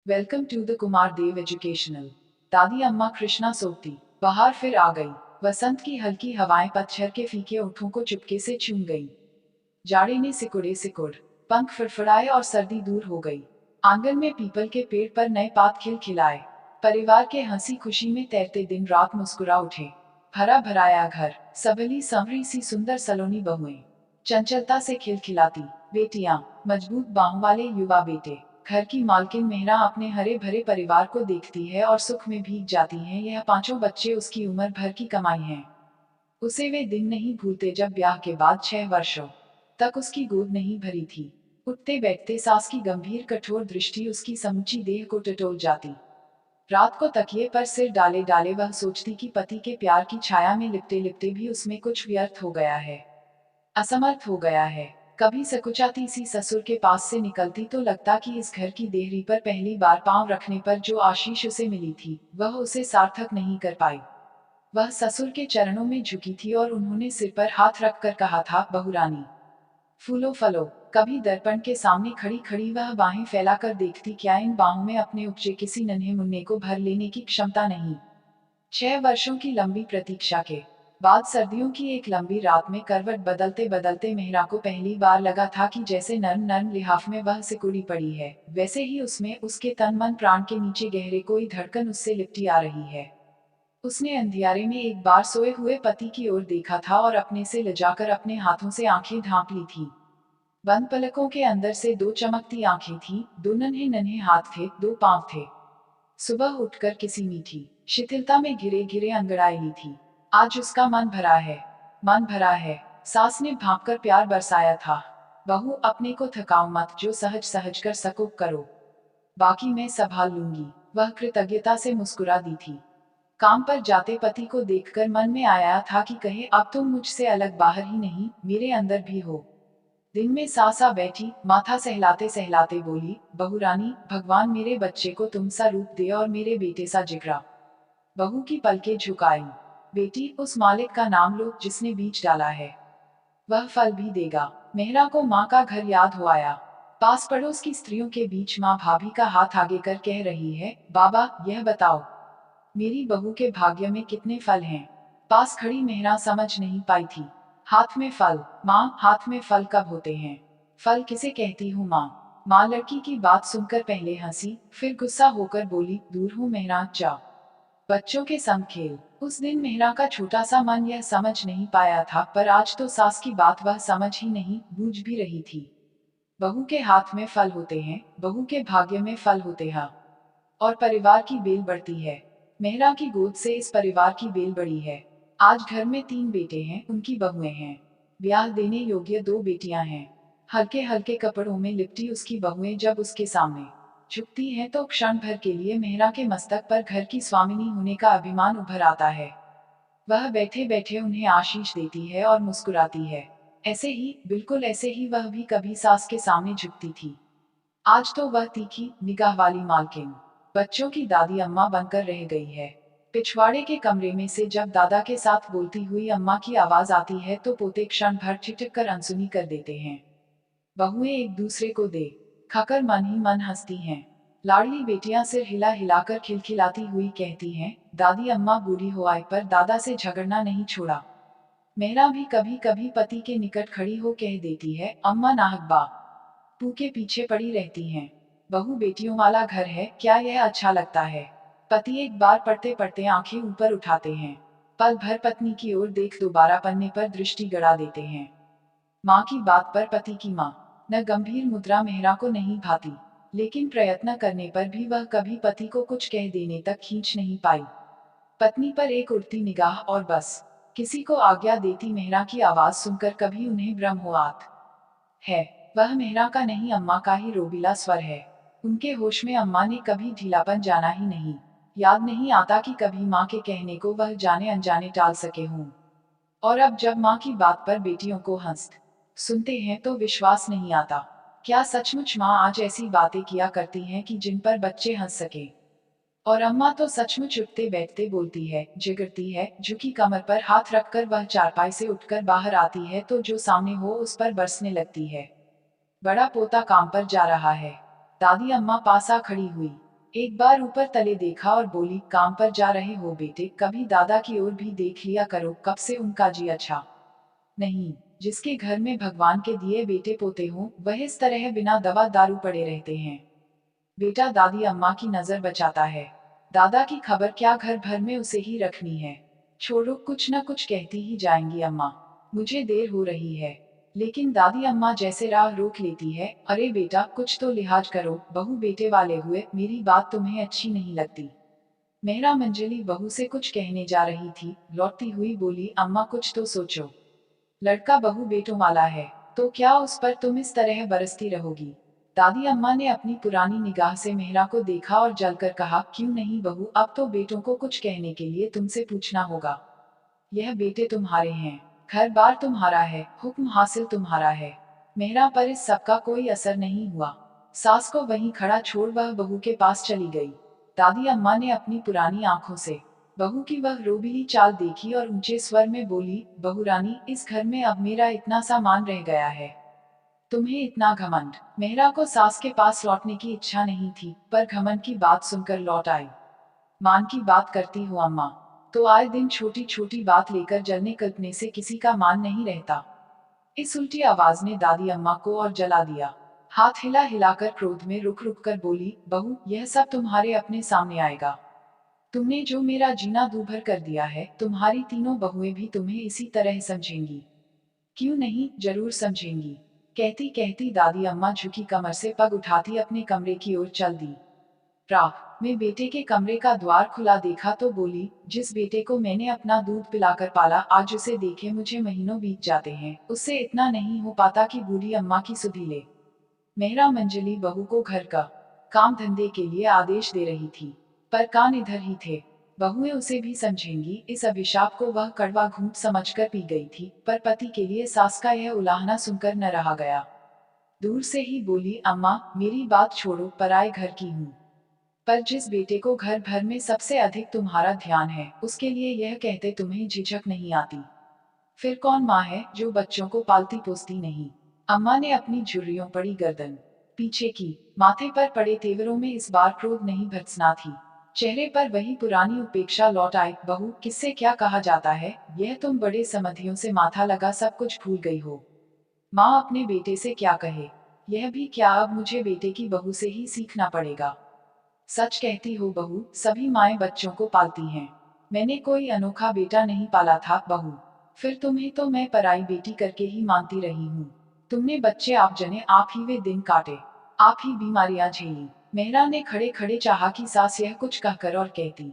Welcome to the Kumar Dev educational. दादी अम्मा कृष्णा सोती। बाहर फिर आ गई। वसंत की हल्की हवाएं पतझर के फीके ओठों को चुपके से छूम गई। जाड़े ने सिकुड़े सिकुड़ पंख फड़फड़ाए और सर्दी दूर हो गई। आंगन में पीपल के पेड़ पर नए पात खिलखिलाए। परिवार के हंसी खुशी में तैरते दिन रात मुस्कुरा उठे। भरा भराया घर, सबली संवरी सी सुंदर सलोनी बहुएं, चंचलता से खिलखिलाती बेटियां, मजबूत बाहों वाले युवा बेटे। घर की मालकिन मेहरा अपने हरे भरे परिवार को देखती है और सुख में भीग जाती है। यह पांचों बच्चे उसकी उम्र भर की कमाई हैं। उसे वे दिन नहीं भूलते जब ब्याह के बाद 6 वर्षों तक उसकी गोद नहीं भरी थी। उठते बैठते सास की गंभीर कठोर दृष्टि उसकी समूची देह को टटोल जाती। रात को तकिए पर सिर डाले डाले वह सोचती कि पति के प्यार की छाया में लिपटे लिपटे भी उसमें कुछ व्यर्थ हो गया है, असमर्थ हो गया है। कभी सकुचाती सी ससुर के पास से निकलती तो लगता कि इस घर की देहरी पर पहली बार पांव रखने पर जो आशीष उसे मिली थी वह उसे सार्थक नहीं कर पाई। वह ससुर के चरणों में झुकी थी और उन्होंने सिर पर हाथ रखकर कहा था, बहुरानी फूलो फलो। कभी दर्पण के सामने खड़ी खड़ी वह बाहें फैलाकर देखती, क्या इन बाहों में अपने उपजे किसी नन्हे मुन्ने को भर लेने की क्षमता नहीं। 6 वर्षों की लंबी प्रतीक्षा के बाद सर्दियों की एक लंबी रात में करवट बदलते बदलते मेहरा को पहली बार लगा था कि जैसे नर्म नर्म लिहाफ में वह सिकुड़ी पड़ी है, वैसे ही उसमें उसके तन मन प्राण के नीचे गहरे कोई धड़कन उससे लिपटी आ रही है। उसने अंधियारे में एक बार सोए हुए पति की ओर देखा था और अपने से लजाकर अपने हाथों से आंखें ढांप ली थी। बंद पलकों के अंदर से दो चमकती आंखें थीं, दो नन्हे नन्हे हाथ थे, दो पांव थे। सुबह उठकर किसी मीठी शिथिलता में घिरे घिरे अंगड़ाई ली थी। आज उसका मन भरा है, मन भरा है। सास ने भांप कर प्यार बरसाया था। बहू, अपने को थकाओ मत, जो सहज सहज कर सको करो, बाकी मैं संभाल लूंगी। वह कृतज्ञता से मुस्कुरा दी थी। काम पर जाते पति को देखकर मन में आया था कि कहे, अब तुम मुझसे अलग बाहर ही नहीं, मेरे अंदर भी हो। दिन में सासा बैठी माथा सहलाते सहलाते बोली, बहुरानी, भगवान मेरे बच्चे को तुम सा रूप दे और मेरे बेटे सा जिगरा। बहू की पलकें झुकाई। बेटी, उस मालिक का नाम लो जिसने बीज डाला है, वह फल भी देगा। मेहरा को माँ का घर याद हो आया। पास पड़ोस की स्त्रियों के बीच माँ भाभी का हाथ आगे कर कह रही है, बाबा यह बताओ, मेरी बहू के भाग्य में कितने फल हैं। पास खड़ी मेहरा समझ नहीं पाई थी। हाथ में फल, माँ, हाथ में फल कब होते हैं? फल किसे कहती हूँ माँ? माँ लड़की की बात सुनकर पहले हंसी, फिर गुस्सा होकर बोली, दूर हूँ मेहरा, जा बच्चों के संग खेल। उस दिन मेहरा का छोटा सा मन यह समझ नहीं पाया था, पर आज तो सास की बात वह समझ ही नहीं, बूझ भी रही थी। बहू के हाथ में फल होते हैं, बहू के भाग्य में फल होते हैं, और परिवार की बेल बढ़ती है। मेहरा की गोद से इस परिवार की बेल बढ़ी है। आज घर में 3 बेटे हैं, उनकी बहुएं हैं। ब्याह देने योग्य 2 बेटियां हैं। हल्के हल्के कपड़ों में लिपटी उसकी बहुएं जब उसके सामने झुकती हैं तो क्षण भर के लिए मेहरा के मस्तक पर घर की स्वामिनी होने का अभिमान उभर आता है। वह बैठे बैठे उन्हें आशीष देती है और मुस्कुराती है। ऐसे ही, बिल्कुल ऐसे ही वह भी कभी सास के सामने झुकती थी। आज तो वह तीखी निगाह वाली मालकिन बच्चों की दादी अम्मा बनकर रह गई है। पिछवाड़े के कमरे में से जब दादा के साथ बोलती हुई अम्मा की आवाज आती है तो पोते क्षण भर ठिठक कर अनसुनी कर देते हैं। बहुएं एक दूसरे को दे खाकर मन ही मन हंसती हैं। लाडली बेटियां सिर हिला हिलाकर खिलखिलाती हुई कहती हैं, दादी अम्मा बूढ़ी हो आई पर दादा से झगड़ना नहीं छोड़ा। मेहरा भी कभी कभी पति के निकट खड़ी हो कह देती है, अम्मा नाहक बा पू के पीछे पड़ी रहती हैं। बहू बेटियों वाला घर है, क्या यह अच्छा लगता है? पति एक बार पढ़ते पढ़ते आंखें ऊपर उठाते हैं, पल भर पत्नी की ओर देख दोबारा पन्ने पर दृष्टि गड़ा देते हैं। माँ की बात पर पति की माँ न गंभीर मुद्रा मेहरा को नहीं भाती, लेकिन प्रयत्न करने पर भी वह कभी पति को कुछ कह देने तक खींच नहीं पाई। पत्नी पर एक उड़ती निगाह और बस। किसी को आज्ञा देती मेहरा की आवाज सुनकर कभी उन्हें भ्रम हो आत है, वह मेहरा का नहीं अम्मा का ही रोबीला स्वर है। उनके होश में अम्मा ने कभी ढीलापन जाना ही नहीं। याद नहीं आता कि कभी माँ के कहने को वह जाने अनजाने टाल सके हों। और अब जब माँ की बात पर बेटियों को हंस सुनते हैं तो विश्वास नहीं आता। क्या सचमुच माँ आज ऐसी बातें किया करती हैं कि जिन पर बच्चे हंस सके? और अम्मा तो सचमुच उठते बैठते बोलती है, जिगरती है। झुकी कमर पर हाथ रखकर वह चारपाई से उठकर बाहर आती है तो जो सामने हो उस पर बरसने लगती है। बड़ा पोता काम पर जा रहा है। दादी अम्मा पास आ खड़ी हुई। एक बार ऊपर तले देखा और बोली, काम पर जा रहे हो बेटे, कभी दादा की ओर भी देख लिया करो, कब से उनका जी अच्छा नहीं। जिसके घर में भगवान के दिए बेटे पोते हों, वह इस तरह बिना दवा दारू पड़े रहते हैं। बेटा दादी अम्मा की नजर बचाता है। दादा की खबर क्या घर भर में उसे ही रखनी है। छोड़ो, कुछ न कुछ कहती ही जाएंगी अम्मा, मुझे देर हो रही है। लेकिन दादी अम्मा जैसे राह रोक लेती है, अरे बेटा कुछ तो लिहाज करो, बहू बेटे वाले हुए, मेरी बात तुम्हें अच्छी नहीं लगती। मेहरा मंजली बहू से कुछ कहने जा रही थी, लौटती हुई बोली, अम्मा कुछ तो सोचो। लड़का बहू बेटों वाला है, तो क्या उस पर तुम इस तरह बरसती रहोगी। दादी अम्मा ने अपनी पुरानी निगाह से मेहरा को देखा और जलकर कहा, क्यों नहीं बहू, अब तो बेटों को कुछ कहने के लिए तुमसे पूछना होगा। यह बेटे तुम्हारे हैं, घर बार तुम्हारा है, हुक्म हासिल तुम्हारा है। मेहरा पर इस सबका कोई असर नहीं हुआ। सास को वहीं खड़ा छोड़ वह बहू के पास चली गई। दादी अम्मा ने अपनी पुरानी आंखों से बहू की वह रोबीली चाल देखी और ऊंचे स्वर में बोली, बहू रानी, इस घर में अब मेरा इतना सा मान रह गया है, तुम्हें इतना घमंड। मेहरा को सास के पास लौटने की इच्छा नहीं थी, पर घमंड की बात सुनकर लौट आई। मान की बात करती हो अम्मा, तो आए दिन छोटी छोटी बात लेकर जलने कल्पने से किसी का मान नहीं रहता। इस उल्टी आवाज ने दादी अम्मा को और जला दिया। हाथ हिला हिलाकर क्रोध में रुक रुक कर बोली, बहू यह सब तुम्हारे अपने सामने आएगा। तुमने जो मेरा जीना दूभर कर दिया है, तुम्हारी तीनों बहुएं भी तुम्हें इसी तरह समझेंगी। क्यों नहीं, जरूर समझेंगी। कहती कहती दादी अम्मा झुकी कमर से पग उठाती अपने कमरे की ओर चल दी। रात में बेटे के कमरे का द्वार खुला देखा तो बोली, जिस बेटे को मैंने अपना दूध पिलाकर पाला, आज उसे देखे मुझे महीनों बीत जाते हैं, उससे इतना नहीं हो पाता कि बूढ़ी अम्मा की सुधि ले। मेहरा मंजली बहू को घर का काम धंधे के लिए आदेश दे रही थी, पर कान इधर ही थे। बहुएं उसे भी समझेंगी, इस अभिशाप को वह कड़वा घूंट समझकर पी गई थी, पर पति के लिए सास का यह उलाहना सुनकर न रहा गया। दूर से ही बोली, अम्मा मेरी बात छोड़ो, पराए घर की हूँ, पर जिस बेटे को घर भर में सबसे अधिक तुम्हारा ध्यान है, उसके लिए यह कहते तुम्हें झिझक नहीं आती। फिर कौन माँ है जो बच्चों को पालती पोसती नहीं। अम्मा ने अपनी झुर्रियों पड़ी गर्दन पीछे की, माथे पर पड़े तेवरों में इस बार क्रोध नहीं भर्त्सना थी। चेहरे पर वही पुरानी उपेक्षा लौट आई। बहू किससे क्या कहा जाता है, यह तुम बड़े समधियों से माथा लगा सब कुछ भूल गई हो। माँ अपने बेटे से क्या कहे, यह भी क्या अब मुझे बेटे की बहू से ही सीखना पड़ेगा। सच कहती हो बहू, सभी माएं बच्चों को पालती हैं, मैंने कोई अनोखा बेटा नहीं पाला था बहू। फिर तुम्हें तो मैं पराई बेटी करके ही मानती रही हूँ। तुमने बच्चे आप जने, आप ही वे दिन काटे, आप ही बीमारियां झेली। मेहरा ने खड़े खड़े चाहा कि सास यह कुछ कहकर और कहती।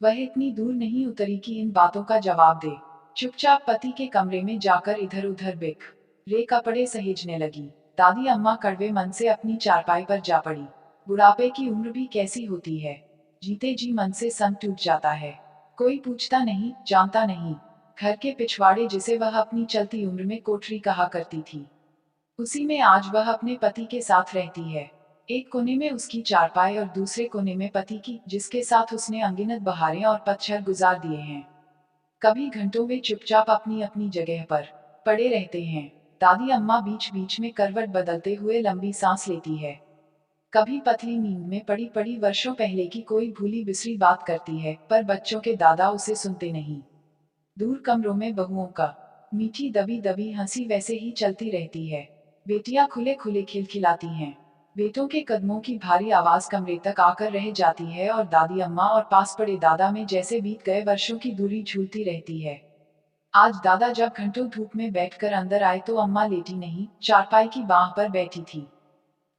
वह इतनी दूर नहीं उतरी कि इन बातों का जवाब दे। चुपचाप पति के कमरे में जाकर इधर उधर बिख रे कपड़े सहेजने लगी। दादी अम्मा कड़वे मन से अपनी चारपाई पर जा पड़ी। बुढ़ापे की उम्र भी कैसी होती है, जीते जी मन से सन टूट जाता है। कोई पूछता नहीं, जानता नहीं। घर के पिछवाड़े जिसे वह अपनी चलती उम्र में कोठरी कहा करती थी, उसी में आज वह अपने पति के साथ रहती है। एक कोने में उसकी चारपाई और दूसरे कोने में पति की, जिसके साथ उसने अनगिनत बहारें और पतझड़ गुजार दिए हैं। कभी घंटों वे चुपचाप अपनी अपनी जगह पर पड़े रहते हैं। दादी अम्मा बीच बीच में करवट बदलते हुए लंबी सांस लेती है। कभी पतली नींद में पड़ी पड़ी वर्षों पहले की कोई भूली बिसरी बात करती है, पर बच्चों के दादा उसे सुनते नहीं। दूर कमरों में बहुओं का मीठी दबी दबी हंसी वैसे ही चलती रहती है। बेटियां खुले खुले खिलखिलाती हैं। बेटों के कदमों की भारी आवाज कमरे तक आकर रह जाती है और दादी अम्मा और पास पड़े दादा में जैसे बीत गए वर्षों की दूरी झूलती रहती है। आज दादा जब घंटों धूप में बैठकर अंदर आए तो अम्मा लेटी नहीं, चारपाई की बाह पर बैठी थी।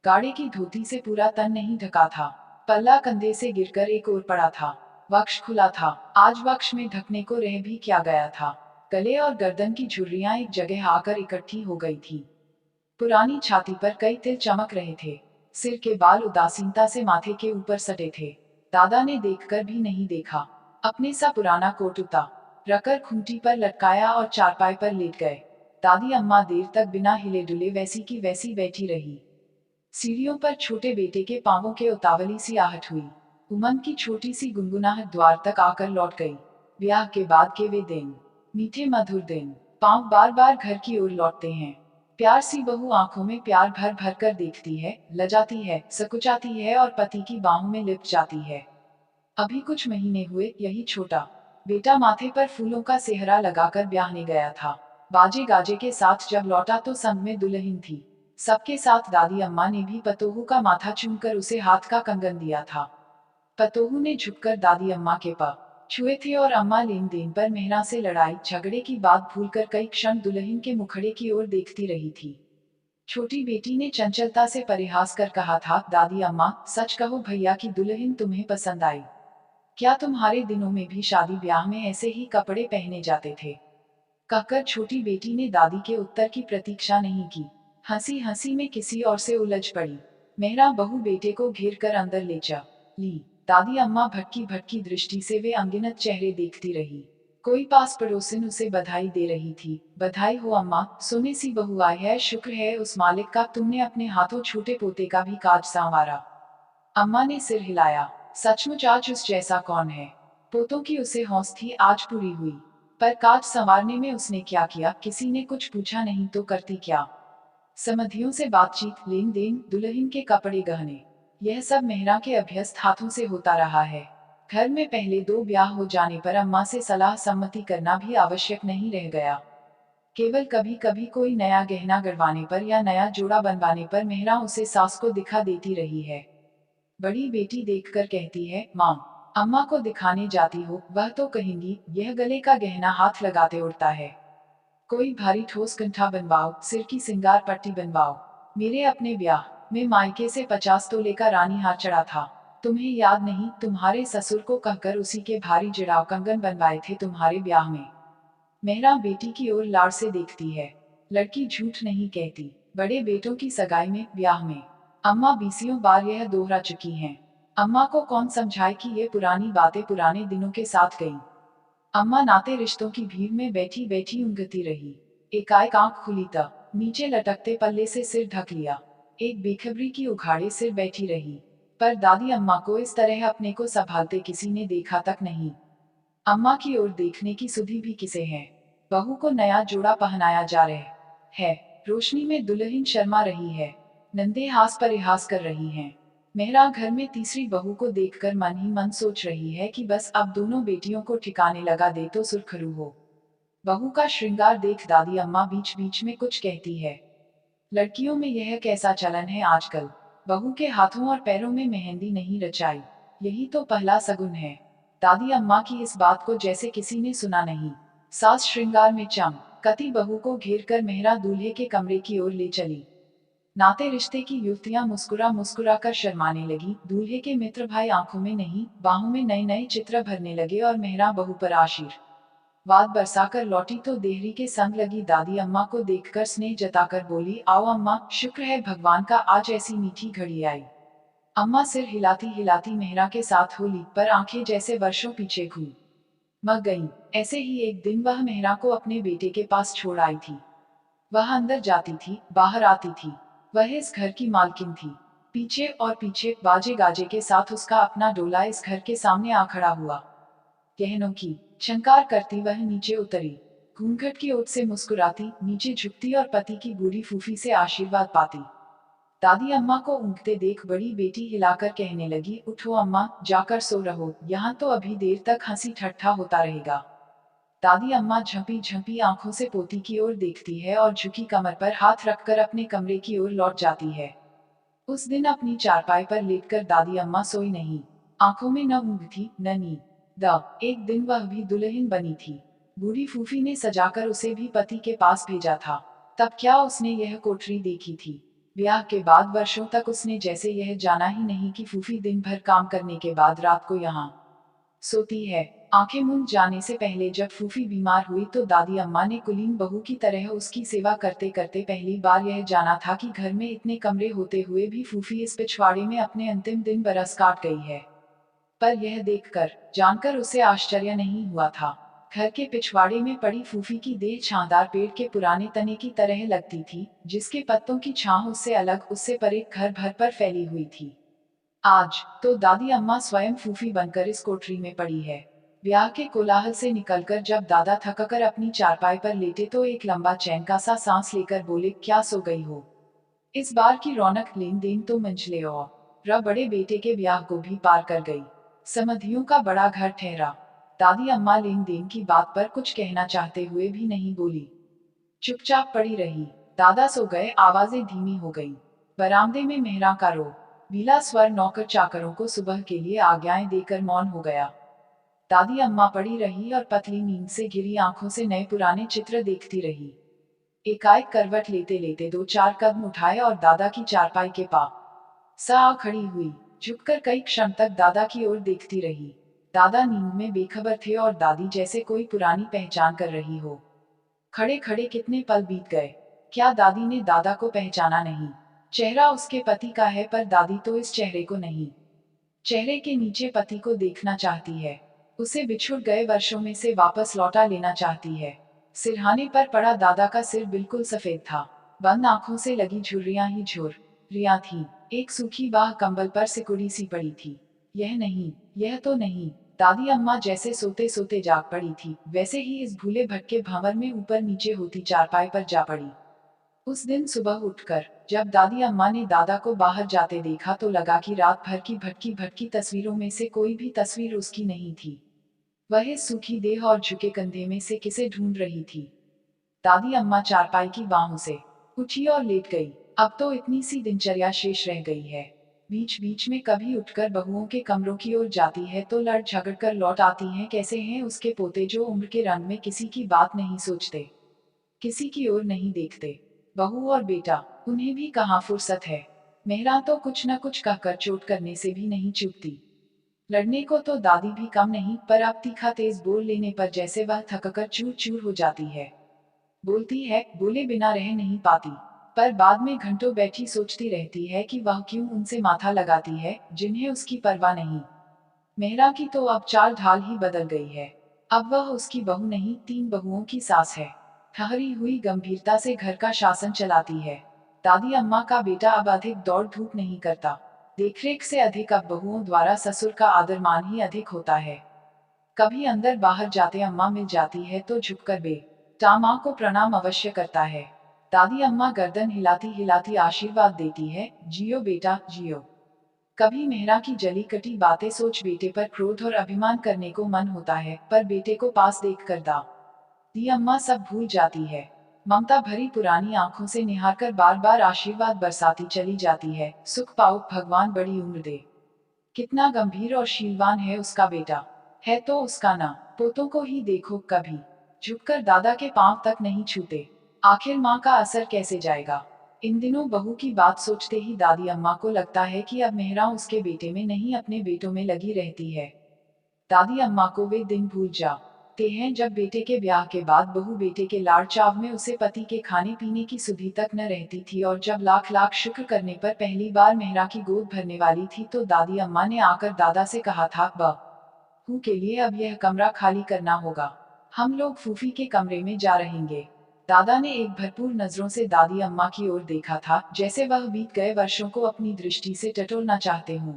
गाड़ी की धोती से पूरा तन नहीं ढका था, पल्ला कंधे से गिरकर एक ओर पड़ा था। वक्ष खुला था, आज वक्ष में ढकने को रह भी क्या गया था। गले और गर्दन की झुर्रियां एक जगह आकर इकट्ठी हो गई थी। पुरानी छाती पर कई तिल चमक रहे थे। सिर के बाल उदासीनता से माथे के ऊपर सटे थे। दादा ने देखकर भी नहीं देखा। अपने सा पुराना कोट उतार रखकर खूंटी पर लटकाया और चारपाई पर लेट गए। दादी अम्मा देर तक बिना हिले डुले वैसी की वैसी बैठी रही। सीढ़ियों पर छोटे बेटे के पांवों के उतावली सी आहट हुई। उमंग की छोटी सी गुनगुनाहट द्वार तक आकर लौट गई। ब्याह के बाद के वे दिन, मीठे मधुर दिन। पांव बार बार घर की ओर लौटते हैं। प्यार सी बहू आंखों में प्यार भर भर कर देखती है, लजाती है, सकुचाती है और पति की बाहों में लिपट जाती है। अभी कुछ महीने हुए यही छोटा बेटा माथे पर फूलों का सेहरा लगाकर ब्याहने गया था। बाजे गाजे के साथ जब लौटा तो संग में दुल्हन थी। सबके साथ दादी अम्मा ने भी पतोहू का माथा चूमकर उसे हाथ का कंगन दिया था। पतोहू ने झुककर दादी अम्मा के पा छुए थे और अम्मा लेन देन पर मेहरा से लड़ाई झगड़े की बात भूलकर कई क्षण दुल्हन के मुखड़े की ओर देखती रही थी। छोटी बेटी ने चंचलता से परिहास कर कहा था, दादी अम्मा सच कहो भैया की दुल्हन तुम्हें पसंद आई? क्या तुम्हारे दिनों में भी शादी ब्याह में ऐसे ही कपड़े पहने जाते थे? कहकर छोटी बेटी ने दादी के उत्तर की प्रतीक्षा नहीं की। हंसी हंसी में किसी और से उलझ पड़ी। मेहरा बहू बेटे को घेर कर अंदर ले जा ली। दादी अम्मा भटकी भटकी दृष्टि से वे अनगिनत चेहरे देखती रही। कोई पास पड़ोसिन उसे बधाई दे रही थी। बधाई हो अम्मा, सोने सी बहू आई है, शुक्र है उस मालिक का, तुमने अपने हाथों छोटे पोते का भी काज संवारा। अम्मा ने सिर हिलाया। सचमुच आज उस जैसा कौन है? पोतों की उसे हौस थी, आज पूरी हुई। पर काज संवारने में उसने क्या किया? किसी ने कुछ पूछा नहीं तो करती क्या? समधियों से बातचीत, लेन देन, दुल्हन के कपड़े गहने, यह सब मेहरा के अभ्यस्त हाथों से होता रहा है। घर में पहले दो ब्याह हो जाने पर अम्मा से सलाह सम्मति करना भी आवश्यक नहीं रह गया। केवल कभी कभी कोई नया गहना गढ़वाने पर या नया जोड़ा बनवाने पर मेहरा उसे सास को दिखा देती रही है। बड़ी बेटी देखकर कहती है, माँ, अम्मा को दिखाने जाती हो, वह तो कहेंगी यह गले का गहना हाथ लगाते उड़ता है। कोई भारी ठोस कंठा बनवाओ, सिर की सिंगार पट्टी बनवाओ। मेरे अपने ब्याह में मायके से 50 तोले का रानी हार चढ़ा था। तुम्हें याद नहीं, तुम्हारे ससुर को कहकर उसी के भारी जड़ाव कंगन बनवाए थे तुम्हारे ब्याह में। मेहरा बेटी की ओर लाड़ से देखती है। लड़की झूठ नहीं कहती। बड़े बेटों की सगाई में, ब्याह में अम्मा बीसियों बार यह दोहरा चुकी हैं। अम्मा को कौन समझाए कि ये पुरानी बातें पुराने दिनों के साथ गईं। अम्मा नाते रिश्तों की भीड़ में बैठी बैठी ऊँघती रही। एकाएक आंख खुली तब नीचे लटकते पल्ले से सिर ढक लिया। एक बेखबरी की उघाड़े सिर बैठी रही। पर दादी अम्मा को इस तरह अपने को संभालते किसी ने देखा तक नहीं। अम्मा की ओर देखने की सुधि भी किसे है। बहू को नया जोड़ा पहनाया जा रहा है। रोशनी में दुल्हन शर्मा रही है। नंदे हास परिहास कर रही हैं। मेहरा घर में तीसरी बहू को देखकर मन ही मन सोच रही है कि बस अब दोनों बेटियों को ठिकाने लगा दे तो सुरखरू हो। बहू का श्रृंगार देख दादी अम्मा बीच बीच में कुछ कहती है। लड़कियों में यह कैसा चलन है आजकल? बहू के हाथों और पैरों में मेहंदी नहीं रचाई, यही तो पहला सगुन है। दादी अम्मा की इस बात को जैसे किसी ने सुना नहीं। सास श्रृंगार में चम कती बहू को घेर कर मेहरा दूल्हे के कमरे की ओर ले चली। नाते रिश्ते की युवतियां मुस्कुरा मुस्कुरा कर शर्माने लगी। दूल्हे के मित्र भाई आंखों में नहीं, बाहों में नए नए चित्र भरने लगे और मेहरा बहू पर आशीर्वाद बरसाकर लौटी तो देहरी के संग लगी दादी अम्मा को देखकर स्नेह जताकर बोली, आओ अम्मा, शुक्र है भगवान का आज ऐसी मीठी घड़ी आई। अम्मा सिर हिलाती हिलाती मेहरा के साथ हो ली, पर आंखें जैसे वर्षों पीछे घूम मग गईं। ऐसे ही एक दिन वह मेहरा को अपने बेटे के पास छोड़ आई थी। वह अंदर जाती थी, बाहर आती थी। वह इस घर की मालकिन थी। पीछे और पीछे बाजे गाजे के साथ उसका अपना डोला इस घर के सामने आ खड़ा हुआ। गहनों की शंकार करती वह नीचे उतरी। घूंघट की ओट से मुस्कुराती नीचे झुकती और पति की बूढ़ी फूफी से आशीर्वाद पाती। दादी अम्मा को ऊँघते देख बड़ी बेटी हिलाकर कहने लगी, उठो अम्मा, जाकर सो रहो, यहाँ तो अभी देर तक हंसी ठट्ठा होता रहेगा। दादी अम्मा झंपी झंपी आंखों से पोती की ओर देखती है और झुकी कमर पर हाथ रखकर अपने कमरे की ओर लौट जाती है। उस दिन अपनी चारपाई पर लेटकर दादी अम्मा सोई नहीं। आंखों में न ऊँघ थी न नींद। एक दिन वह भी दुल्हन बनी थी। बूढ़ी फूफी ने सजाकर उसे भी पति के पास भेजा था। तब क्या उसने यह कोठरी देखी थी? ब्याह के बाद वर्षों तक उसने जैसे यह जाना ही नहीं कि फूफी दिन भर काम करने के बाद रात को यहाँ सोती है। आंखें मूंद जाने से पहले जब फूफी बीमार हुई तो दादी अम्मा ने कुलीन बहू की तरह उसकी सेवा करते करते पहली बार यह जाना था कि घर में इतने कमरे होते हुए भी फूफी इस पिछवाड़े में अपने अंतिम दिन बरस काट गई है। पर यह देखकर जानकर उसे आश्चर्य नहीं हुआ था। घर के पिछवाड़े में पड़ी फूफी की देह छांदार पेड़ के पुराने तने की तरह लगती थी, जिसके पत्तों की छांव उससे अलग, उससे परे घर भर पर फैली हुई थी। आज तो दादी अम्मा स्वयं फूफी बनकर इस कोठरी में पड़ी है। ब्याह के कोलाहल से निकलकर जब दादा थककर अपनी चारपाई पर लेटे तो एक लंबा चैन का सा सांस लेकर बोले, क्या सो गई हो? इस बार की रौनक लेन देन तो मंझले और बड़े बेटे के ब्याह को भी पार कर गई। समधियों का बड़ा घर ठहरा। दादी अम्मा लेन देन की बात पर कुछ कहना चाहते हुए भी नहीं बोली, चुपचाप पड़ी रही। दादा सो गए, आवाजें धीमी हो गई। बरामदे में मेहरा का रो बीला स्वर नौकर चाकरों को सुबह के लिए आज्ञाएं देकर मौन हो गया। दादी अम्मा पड़ी रही और पतली नींद से घिरी आंखों से नए पुराने चित्र देखती रही। एकाएक करवट लेते लेते 2-4 कदम उठाए और दादा की चारपाई के पास आ खड़ी हुई। झुककर कई क्षण तक दादा की ओर देखती रही। दादा नींद में बेखबर थे और दादी जैसे कोई पुरानी पहचान कर रही हो। खड़े खड़े कितने पल बीत गए। क्या दादी ने दादा को पहचाना नहीं? चेहरा उसके पति का है पर दादी तो इस चेहरे को नहीं। चेहरे के नीचे पति को देखना चाहती है। उसे बिछुड़ गए वर्षों में से वापस लौटा लेना चाहती है। सिरहाने पर पड़ा दादा का सिर बिल्कुल सफेद था। बंद आंखों से लगी झुर्रियां ही झुर्रियां थी। एक सूखी बाह कंबल पर सिकुड़ी सी पड़ी थी। यह नहीं, यह तो नहीं। दादी अम्मा जैसे सोते सोते जाग पड़ी थी, वैसे ही इस भूले भटके भंवर में ऊपर नीचे होती चारपाई पर जा पड़ी। उस दिन सुबह उठकर जब दादी अम्मा ने दादा को बाहर जाते देखा तो लगा कि रात भर की भटकी भटकी तस्वीरों में से कोई भी तस्वीर उसकी नहीं थी। वह इस सूखी देह और झुके कंधे में से किसे ढूंढ रही थी। दादी अम्मा चारपाई की बाहों से उठी और लेट गई। अब तो इतनी सी दिनचर्या शेष रह गई है। बीच बीच में कभी उठकर बहुओं के कमरों की ओर जाती है तो लड़ झगड़ कर लौट आती हैं। कैसे हैं उसके पोते जो उम्र के रंग में किसी की बात नहीं सोचते, किसी की ओर नहीं देखते। बहू और बेटा, उन्हें भी कहाँ फुर्सत है। मेहरा तो कुछ न कुछ कहकर चोट करने से भी नहीं चूकती। लड़ने को तो दादी भी कम नहीं, पर अब तीखा तेज बोल लेने पर जैसे वह थककर चूर चूर हो जाती है। बोलती है, बोले बिना रह नहीं पाती, पर बाद में घंटों बैठी सोचती रहती है कि वह क्यों उनसे माथा लगाती है जिन्हें उसकी परवाह नहीं। मेहरा की तो अब चाल ढाल ही बदल गई है। अब वह उसकी बहू नहीं, 3 बहुओं की सास है। ठहरी हुई गंभीरता से घर का शासन चलाती है। दादी अम्मा का बेटा अब अधिक दौड़ धूप नहीं करता। देखरेख से अधिक अब बहुओं द्वारा ससुर का आदर मान ही अधिक होता है। कभी अंदर बाहर जाते अम्मा मिल जाती है तो झुककर बेटा माँ को प्रणाम अवश्य करता है। दादी अम्मा गर्दन हिलाती हिलाती आशीर्वाद देती है, जियो बेटा जियो। कभी मेहरा की जली कटी बातें सोच बेटे पर क्रोध और अभिमान करने को मन होता है, पर बेटे को पास देखकर दादी अम्मा सब भूल जाती है। ममता भरी पुरानी आंखों से निहारकर बार बार आशीर्वाद बरसाती चली जाती है, सुख पाओ भगवान बड़ी उम्र दे। कितना गंभीर और शीलवान है उसका बेटा। है तो उसका ना। पोतों को ही देखो, कभी झुककर दादा के पांव तक नहीं छूते। आखिर माँ का असर कैसे जाएगा? इन दिनों बहू की बात सोचते ही दादी अम्मा को लगता है कि अब मेहरा उसके बेटे में नहीं अपने बेटों में लगी रहती है। दादी अम्मा को वे दिन भूल जाते हैं जब बेटे के ब्याह के बाद बहू बेटे के लाड़ चाव में उसे पति के खाने पीने की सुधि तक न रहती थी, और जब लाख लाख शुक्र करने पर पहली बार मेहरा की गोद भरने वाली थी तो दादी अम्मा ने आकर दादा से कहा था, बहू के लिए अब यह कमरा खाली करना होगा, हम लोग फूफी के कमरे में जा रहेंगे। दादा ने एक भरपूर नजरों से दादी अम्मा की ओर देखा था, जैसे वह बीत गए वर्षों को अपनी दृष्टि से टटोलना चाहते हों।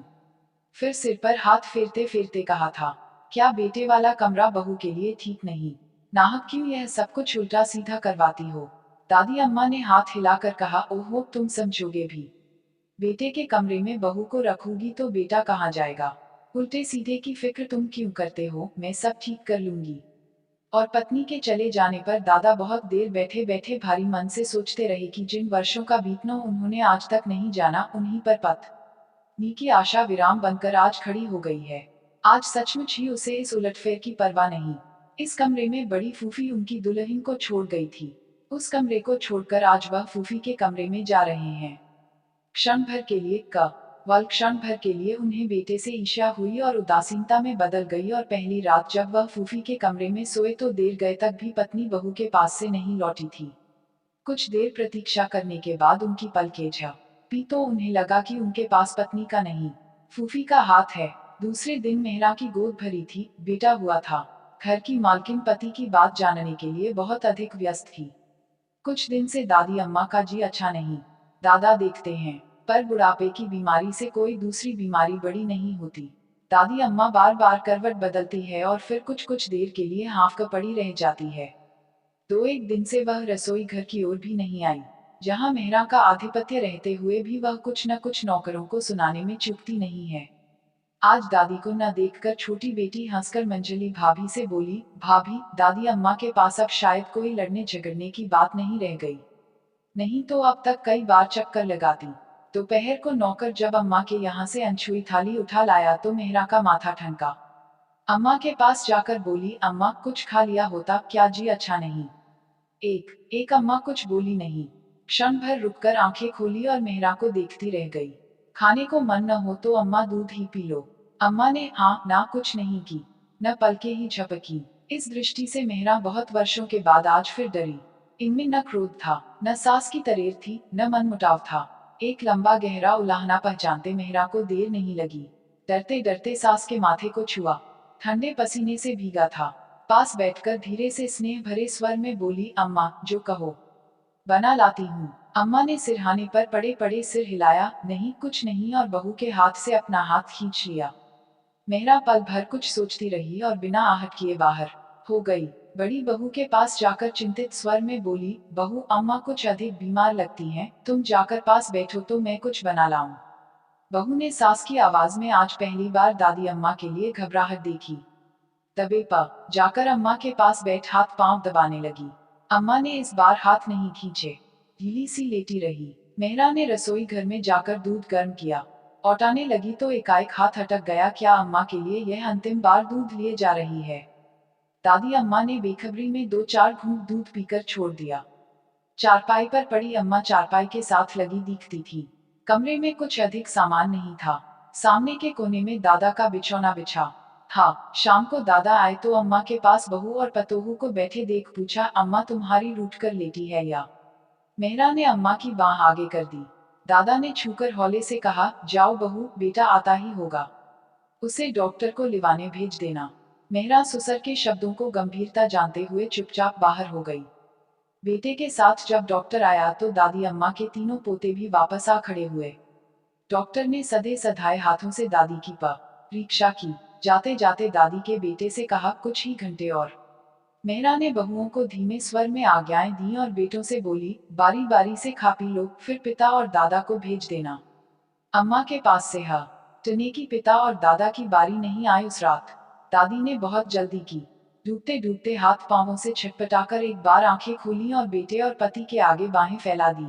फिर सिर पर हाथ फेरते फेरते कहा था, क्या बेटे वाला कमरा बहू के लिए ठीक नहीं? नाहक क्यों यह सब कुछ उल्टा सीधा करवाती हो? दादी अम्मा ने हाथ हिलाकर कहा, ओहो तुम समझोगे भी। बेटे के कमरे में बहू को रखूंगी तो बेटा कहाँ जाएगा? उल्टे सीधे की फिक्र तुम क्यों करते हो, मैं सब ठीक कर लूंगी। और पत्नी के चले जाने पर दादा बहुत देर बैठे बैठे भारी मन से सोचते रहे कि जिन वर्षों का बीतना उन्होंने आज तक नहीं जाना, उन्हीं पर पत्नी की आशा विराम बनकर आज खड़ी हो गई है। आज सचमुच ही उसे इस उलटफेर की परवाह नहीं। इस कमरे में बड़ी फूफी उनकी दुल्हन को छोड़ गई थी। उस कमरे को छोड़कर आज वह फूफी के कमरे में जा रहे हैं। क्षण भर के लिए क्षण भर के लिए उन्हें बेटे से ईर्ष्या हुई और उदासीनता में बदल गई, और पहली रात जब वह फूफी के कमरे में सोए तो देर गए तक भी पत्नी बहू के पास से नहीं लौटी थी। कुछ देर प्रतीक्षा करने के बाद उनकी पलकें झपकी तो उन्हें लगा कि उनके पास पत्नी का नहीं, फूफी का हाथ है। दूसरे दिन मेहरा की गोद भरी थी, बेटा हुआ था। घर की मालकिन पति की बात जानने के लिए बहुत अधिक व्यस्त थी। कुछ दिन से दादी अम्मा का जी अच्छा नहीं। दादा देखते हैं, पर बुढ़ापे की बीमारी से कोई दूसरी बीमारी बड़ी नहीं होती। दादी अम्मा बार बार करवट बदलती है और फिर कुछ कुछ देर के लिए हाँफ कर पड़ी रह जाती है। दो एक दिन से वह रसोई घर की ओर भी नहीं आई, जहाँ मेहरा का आधिपत्य रहते हुए भी वह कुछ न कुछ नौकरों को सुनाने में चूकती नहीं है। आज दादी को न देखकर छोटी बेटी हंसकर मंजली भाभी से बोली, भाभी, दादी अम्मा के पास अब शायद कोई लड़ने झगड़ने की बात नहीं रह गई, नहीं तो अब तक कई बार चक्कर लगाती। दोपहर को नौकर जब अम्मा के यहाँ से अनछुई थाली उठा लाया तो मेहरा का माथा ठनका। अम्मा के पास जाकर बोली, अम्मा कुछ खा लिया होता क्या जी, अच्छा नहीं। एक एक अम्मा कुछ बोली नहीं, क्षण भर रुककर आंखें खोली और मेहरा को देखती रह गई। खाने को मन न हो तो अम्मा दूध ही पी लो। अम्मा ने हाँ ना कुछ नहीं की, न पलके ही झपकी। इस दृष्टि से मेहरा बहुत वर्षों के बाद आज फिर डरी। इनमें न क्रोध था, न सास की तरेर थी, न मनमुटाव था। एक लंबा गहरा उलाहना पहचानते मेहरा को देर नहीं लगी। डरते डरते सास के माथे को छुआ, ठंडे पसीने से भीगा था। पास बैठकर धीरे से स्नेह भरे स्वर में बोली, अम्मा जो कहो बना लाती हूँ। अम्मा ने सिरहाने पर पड़े पड़े सिर हिलाया, नहीं कुछ नहीं, और बहू के हाथ से अपना हाथ खींच लिया। मेहरा पल भर कुछ सोचती रही और बिना आहट किए बाहर हो गई। बड़ी बहू के पास जाकर चिंतित स्वर में बोली, बहू अम्मा कुछ अधिक बीमार लगती हैं, तुम जाकर पास बैठो तो मैं कुछ बना लाऊं। बहू ने सास की आवाज में आज पहली बार दादी अम्मा के लिए घबराहट देखी। दबे पर जाकर अम्मा के पास बैठ हाथ पांव दबाने लगी। अम्मा ने इस बार हाथ नहीं खींचे, ढीली सी लेटी रही। मेहरा ने रसोई घर में जाकर दूध गर्म किया, औटाने लगी तो एकाएक हाथ अटक गया। क्या अम्मा के लिए यह अंतिम बार दूध लिए जा रही है? दादी अम्मा ने बेखबरी में दो चार घूंट दूध पीकर छोड़ दिया। चारपाई पर पड़ी अम्मा चारपाई के साथ लगी दिखती थी। कमरे में कुछ अधिक सामान नहीं था। सामने के कोने में दादा का बिछौना बिछा था। शाम को दादा आए तो अम्मा के पास बहू और पतोहू को बैठे देख पूछा, अम्मा तुम्हारी रूठ कर लेटी है या? मेहरा ने अम्मा की बाह आगे कर दी। दादा ने छूकर हौले से कहा, जाओ बहू, बेटा आता ही होगा, उसे डॉक्टर को लिवाने भेज देना। मेहरा सुसर के शब्दों को गंभीरता जानते हुए चुपचाप बाहर हो गई। बेटे के साथ जब डॉक्टर आया तो दादी अम्मा के तीनों पोते भी वापस आ खड़े हुए। डॉक्टर ने सधे सधाए हाथों से दादी की परीक्षा की। जाते जाते दादी के बेटे से कहा, कुछ ही घंटे और। मेहरा ने बहुओं को धीमे स्वर में आज्ञाएं दी और बेटों से बोली, बारी बारी से खा पी लो, फिर पिता और दादा को भेज देना। अम्मा के पास से टने की पिता और दादा की बारी नहीं आई उस रात। दादी ने बहुत जल्दी की। डूबते डूबते हाथ पांवों से छटपटाकर एक बार आंखें खोली और बेटे और पति के आगे बाहें फैला दी,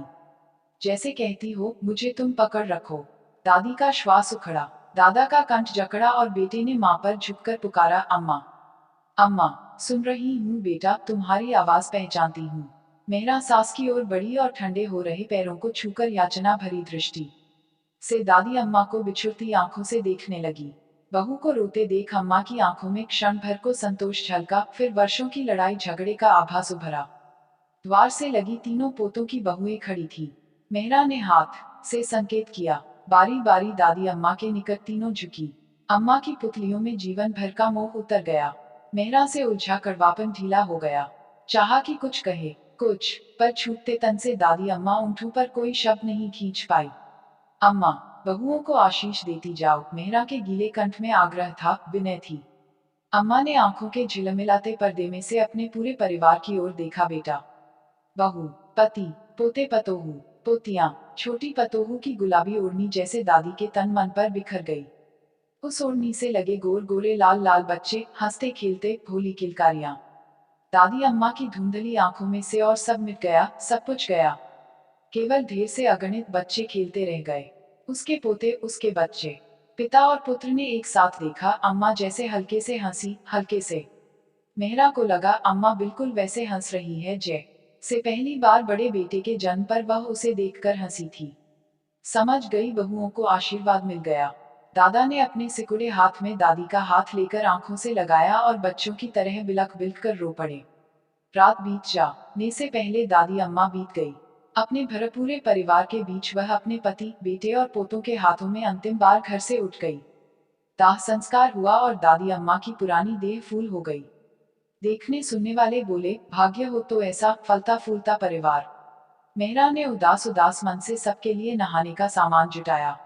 जैसे कहती हो, मुझे तुम पकड़ रखो। दादी का श्वास उखड़ा, दादा का कंठ जकड़ा और बेटे ने मां पर झुककर पुकारा, अम्मा, अम्मा, सुन रही हूँ बेटा, तुम्हारी आवाज पहचानती हूँ। मेहरा सास की ओर बढ़ी और ठंडे हो रहे पैरों को छूकर याचना भरी दृष्टि से दादी अम्मा को बिछुड़ती आंखों से देखने लगी। बहू को रोते देख अम्मा की आंखों में क्षण भर को संतोष झलका, फिर वर्षों की लड़ाई झगड़े का आभास उभरा। द्वार से लगी तीनों पोतों की बहुएं खड़ी थी। मेहरा ने हाथ से संकेत किया। बारी बारी दादी अम्मा के निकट तीनों झुकी। अम्मा की पुतलियों में जीवन भर का मोह उतर गया। मेहरा से उलझा कड़वापन ढीला हो गया। चाहा कि कुछ कहे, कुछ, पर छूटते तन से दादी अम्मा ऊँटों पर कोई शब्द नहीं खींच पाई। अम्मा, बहुओं को आशीष देती जाओ, मेहरा के गीले कंठ में आग्रह था, विनय थी। अम्मा ने आंखों के झिलमिलाते पर्दे में से अपने पूरे परिवार की ओर देखा। बेटा, बहू, पति, पोते पतोहू, पोतियां, छोटी पतोहू की गुलाबी ओढ़नी जैसे दादी के तन मन पर बिखर गई। उस ओढ़नी से लगे गोर गोरे लाल लाल बच्चे, हंसते खेलते, भोली किलकारियां। दादी अम्मा की धुंधली आंखों में से और सब मिट गया, सब कुछ गया। केवल ढेर से अगणित बच्चे खेलते रह गए। उसके पोते, उसके बच्चे। पिता और पुत्र ने एक साथ देखा। अम्मा जैसे हल्के से हंसी, हल्के से। मेहरा को लगा अम्मा बिल्कुल वैसे हंस रही है से पहली बार बड़े बेटे के जन्म पर वह उसे देखकर हंसी थी। समझ गई बहुओं को आशीर्वाद मिल गया। दादा ने अपने सिकुड़े हाथ में दादी का हाथ लेकर आंखों से लगाया और बच्चों की तरह बिलख बिलख कर रो पड़े। रात बीत जाने से पहले दादी अम्मा बीत गई। अपने भरपूरे परिवार के बीच वह अपने पति, बेटे और पोतों के हाथों में अंतिम बार घर से उठ गई। दाह संस्कार हुआ और दादी अम्मा की पुरानी देह फूल हो गई। देखने सुनने वाले बोले, भाग्य हो तो ऐसा फलता फूलता परिवार। मेहरा ने उदास उदास मन से सबके लिए नहाने का सामान जुटाया,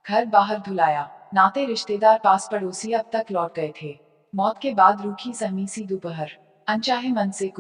घर बाहर धुलाया। नाते रिश्तेदार पास पड़ोसी अब तक लौट गए थे। मौत के बाद रूखी सहमी सी दोपहर, अनचाहे मन से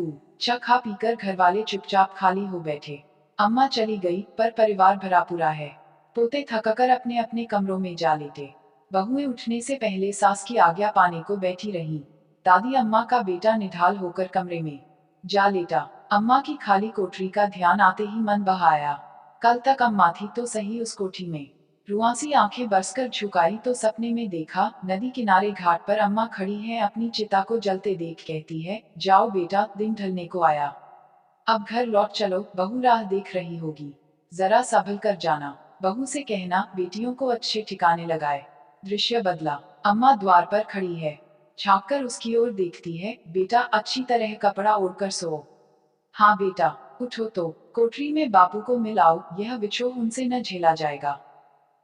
चा खा पीकर घर वाले चुपचाप खाली हो बैठे। अम्मा चली गई पर परिवार भरा पूरा है। पोते थककर अपने अपने कमरों में जा लेटे। बहुएं उठने से पहले सास की आज्ञा पाने को बैठी रहीं। दादी अम्मा का बेटा निढाल होकर कमरे में जा लेटा। अम्मा की खाली कोठरी का ध्यान आते ही मन बहाया। कल तक अम्मा थी तो सही उस कोठी में। रुआसी आंखें बरसकर झुकाई तो सपने में देखा, नदी किनारे घाट पर अम्मा खड़ी है, अपनी चिता को जलते देख कहती है, जाओ बेटा, दिन ढलने को आया। अब घर लौट चलो, बहू राह देख रही होगी, जरा संभल कर जाना। बहू से कहना, बेटियों को अच्छे ठिकाने लगाए। दृश्य बदला, अम्मा द्वार पर खड़ी है, झांक कर उसकी ओर देखती है। बेटा, अच्छी तरह कपड़ा ओढ़कर सो। हाँ बेटा, उठो तो, कोठरी में बापू को मिलाओ, यह विछोह उनसे न झेला जाएगा।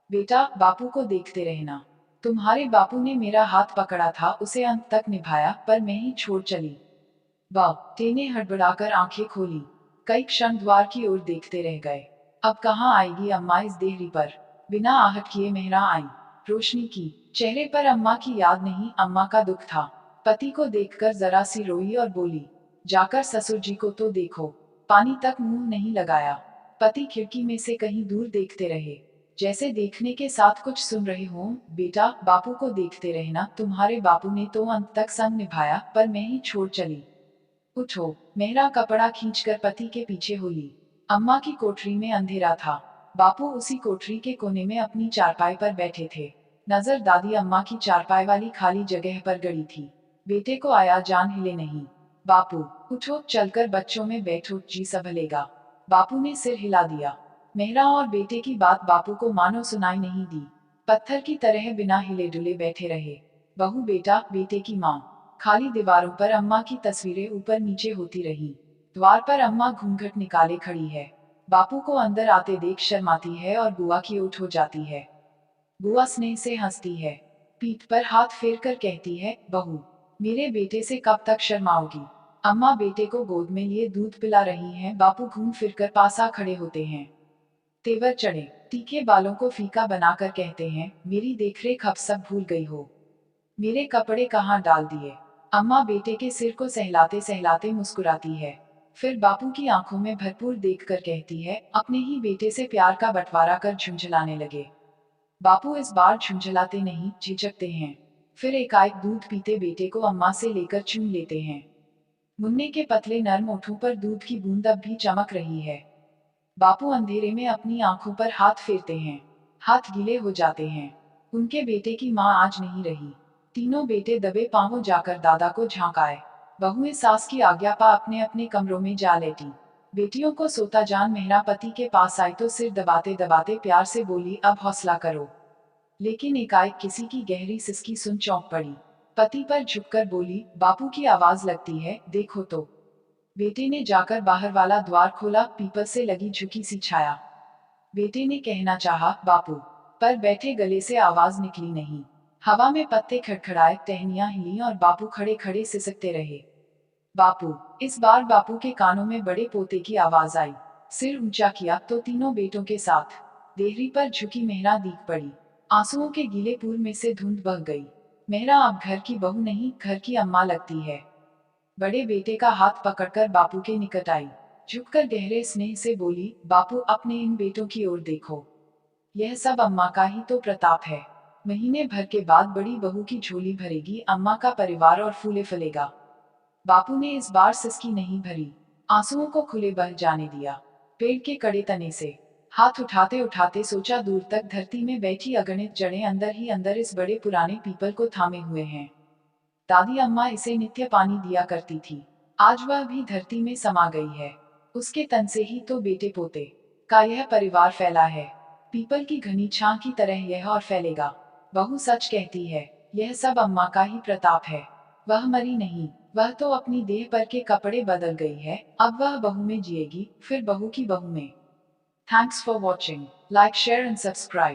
बेटा, बापू को देखते रहना। तुम्हारे बापू ने मेरा हाथ पकड़ा था, उसे अंत तक निभाया, पर मैं ही छोड़ चली। टे ने हड़बड़ाकर आंखें खोली। कई क्षण द्वार की ओर देखते रह गए। अब कहाँ आएगी अम्मा इस देहरी पर। बिना आहट किए मेहरा आई। रोशनी की चेहरे पर अम्मा की याद नहीं, अम्मा का दुख था। पति को देखकर जरा सी रोई और बोली, जाकर ससुर जी को तो देखो। पानी तक मुंह नहीं लगाया। पति खिड़की में से कहीं दूर देखते रहे, जैसे देखने के साथ कुछ सुन रहे हों। बेटा, बापू को देखते रहना, तुम्हारे बापू ने तो अंत तक संग निभाया, पर मैं ही छोड़ चली। उठो। मेहरा कपड़ा खींचकर पति के पीछे हो ली। अम्मा की कोठरी में अंधेरा था। बापू उसी कोठरी के कोने में अपनी चारपाई पर बैठे थे। नजर दादी अम्मा की चारपाई वाली खाली जगह पर गड़ी थी। बेटे को आया जान हिले नहीं। बापू, उठो, चलकर बच्चों में बैठो, जी संभलेगा। बापू ने सिर हिला दिया। मेहरा और बेटे की बात बापू को मानो सुनाई नहीं दी। पत्थर की तरह बिना हिले डुले बैठे रहे। बहू, बेटा, बेटे की माँ। खाली दीवारों पर अम्मा की तस्वीरें ऊपर नीचे होती रही। द्वार पर अम्मा घूंघट निकाले खड़ी है। बापू को अंदर आते देख शर्माती है और बुआ की ओट हो जाती है। बुआ स्नेह से हंसती है, पीठ पर हाथ फेर कर कहती है, बहू, मेरे बेटे से कब तक शर्माओगी। अम्मा बेटे को गोद में लिए दूध पिला रही हैं। बापू घूम फिरकर पास आ खड़े होते हैं। तेवर चढ़े, तीखे बालों को फीका बनाकर कहते हैं, मेरी देखरेख अब सब भूल गई हो। मेरे कपड़े कहाँ डाल दिए। अम्मा बेटे के सिर को सहलाते सहलाते मुस्कुराती है। फिर बापू की आंखों में भरपूर देखकर कहती है, अपने ही बेटे से प्यार का बंटवारा कर झुंझलाने लगे। बापू इस बार झुंझलाते नहीं, झिझकते हैं। फिर एकाएक दूध पीते बेटे को अम्मा से लेकर चूम लेते हैं। मुन्ने के पतले नर्म ओठों पर दूध की बूंद अब भी चमक रही है। बापू अंधेरे में अपनी आंखों पर हाथ फेरते हैं। हाथ गीले हो जाते हैं। उनके बेटे की माँ आज नहीं रही। तीनों बेटे दबे पांवों जाकर दादा को झांक आए। बहुएं सास की आज्ञा पा अपने अपने कमरों में जा लेटी। बेटियों को सोता जान मेहरा पति के पास आई तो सिर दबाते दबाते प्यार से बोली, अब हौसला करो। लेकिन एकाएक किसी की गहरी सिसकी सुन चौंक पड़ी। पति पर झुककर बोली, बापू की आवाज लगती है, देखो तो। बेटे ने जाकर बाहर वाला द्वार खोला, पीपल से लगी झुकी सी छाया। बेटे ने कहना चाहा, बापू, पर बैठे गले से आवाज निकली नहीं। हवा में पत्ते खड़खड़ाए, टहनियां हिली और बापू खड़े खड़े सिसकते रहे। बापू। इस बार बापू के कानों में बड़े पोते की आवाज आई। सिर ऊंचा किया तो तीनों बेटों के साथ देहरी पर झुकी मेहरा दीख पड़ी। आंसुओं के गीले पूर में से धुंध बह गई। मेहरा अब घर की बहू नहीं, घर की अम्मा लगती है। बड़े बेटे का हाथ पकड़कर बापू के निकट आई। झुककर गहरे स्नेह से बोली, बापू, अपने इन बेटों की ओर देखो। यह सब अम्मा का ही तो प्रताप है। महीने भर के बाद बड़ी बहू की झोली भरेगी, अम्मा का परिवार और फूले फलेगा। बापू ने इस बार सिसकी नहीं भरी, आंसुओं को खुले बह जाने दिया। पेड़ के कड़े तने से हाथ उठाते उठाते सोचा, दूर तक धरती में बैठी अगणित जड़ें अंदर ही अंदर इस बड़े पुराने पीपल को थामे हुए हैं। दादी अम्मा इसे नित्य पानी दिया करती थी। आज वह भी धरती में समा गई है। उसके तन से ही तो बेटे पोते का यह परिवार फैला है। पीपल की घनी छां की तरह यह और फैलेगा। बहू सच कहती है, यह सब अम्मा का ही प्रताप है। वह मरी नहीं, वह तो अपनी देह पर के कपड़े बदल गई है। अब वह बहू में जिएगी, फिर बहू की बहू में। Thanks for watching. Like, share and subscribe.